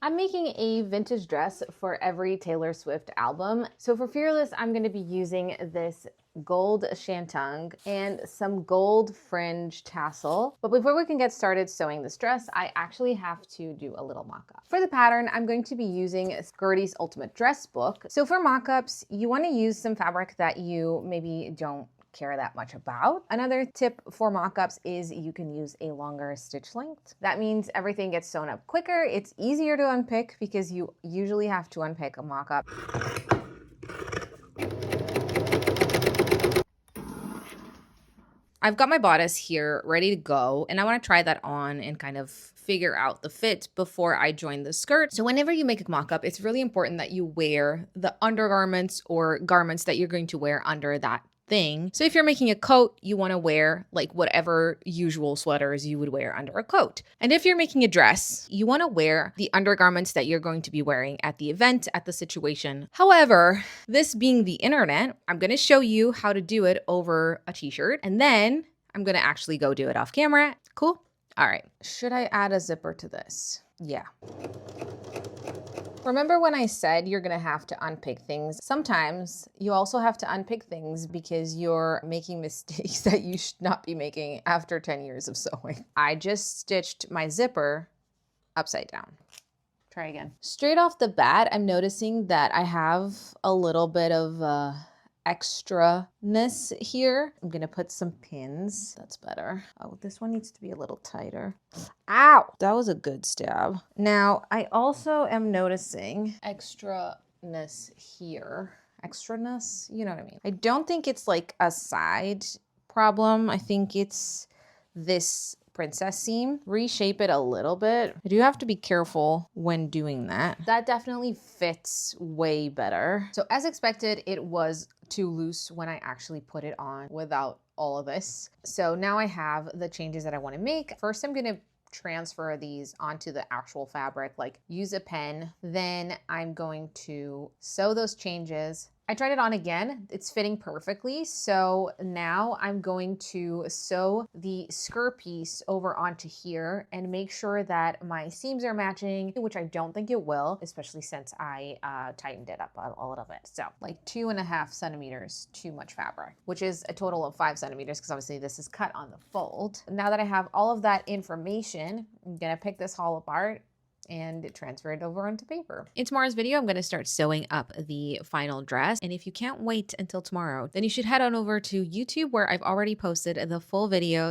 I'm making a vintage dress for every Taylor Swift album. So for Fearless, I'm going to be using this gold shantung and some gold fringe tassel. But before we can get started sewing this dress, I actually have to do a little mock-up. For the pattern, I'm going to be using Gertie's Ultimate Dress Book. So for mock-ups, you want to use some fabric that you maybe don't care that much about. Another tip for mock-ups is you can use a longer stitch length. That means everything gets sewn up quicker. It's easier to unpick because you usually have to unpick a mock-up. I've got my bodice here ready to go, and I want to try that on and kind of figure out the fit before I join the skirt. So whenever you make a mock-up, it's really important that you wear the undergarments or garments that you're going to wear under that thing. So if you're making a coat, you want to wear like whatever usual sweaters you would wear under a coat. And if you're making a dress, you want to wear the undergarments that you're going to be wearing at the event, at the situation. However, this being the internet, I'm going to show you how to do it over a t-shirt, and then I'm going to actually go do it off camera. Cool? All right. Should I add a zipper to this? Yeah. Remember when I said you're gonna have to unpick things? Sometimes you also have to unpick things because you're making mistakes that you should not be making after 10 years of sewing. I just stitched my zipper upside down. Try again. Straight off the bat, I'm noticing that I have a little bit of extra-ness here. I'm gonna put some pins. That's better. Oh, this one needs to be a little tighter. Ow! That was a good stab. Now, I also am noticing extra-ness here. Extra-ness? You know what I mean. I don't think it's like a side problem. I think it's this princess seam. Reshape it a little bit. I do have to be careful when doing that. That definitely fits way better. So as expected, it was too loose when I actually put it on without all of this. So now I have the changes that I want to make. First, I'm going to transfer these onto the actual fabric, like use a pen. Then I'm going to sew those changes. I tried it on again. It's fitting perfectly. So now I'm going to sew the skirt piece over onto here and make sure that my seams are matching, which I don't think it will, especially since I tightened it up a little bit. So like 2.5 centimeters too much fabric, which is a total of 5 centimeters because obviously this is cut on the fold. Now that I have all of that information, I'm gonna pick this all apart and transfer it over onto paper. In tomorrow's video, I'm going to start sewing up the final dress. And if you can't wait until tomorrow, then you should head on over to YouTube where I've already posted the full video.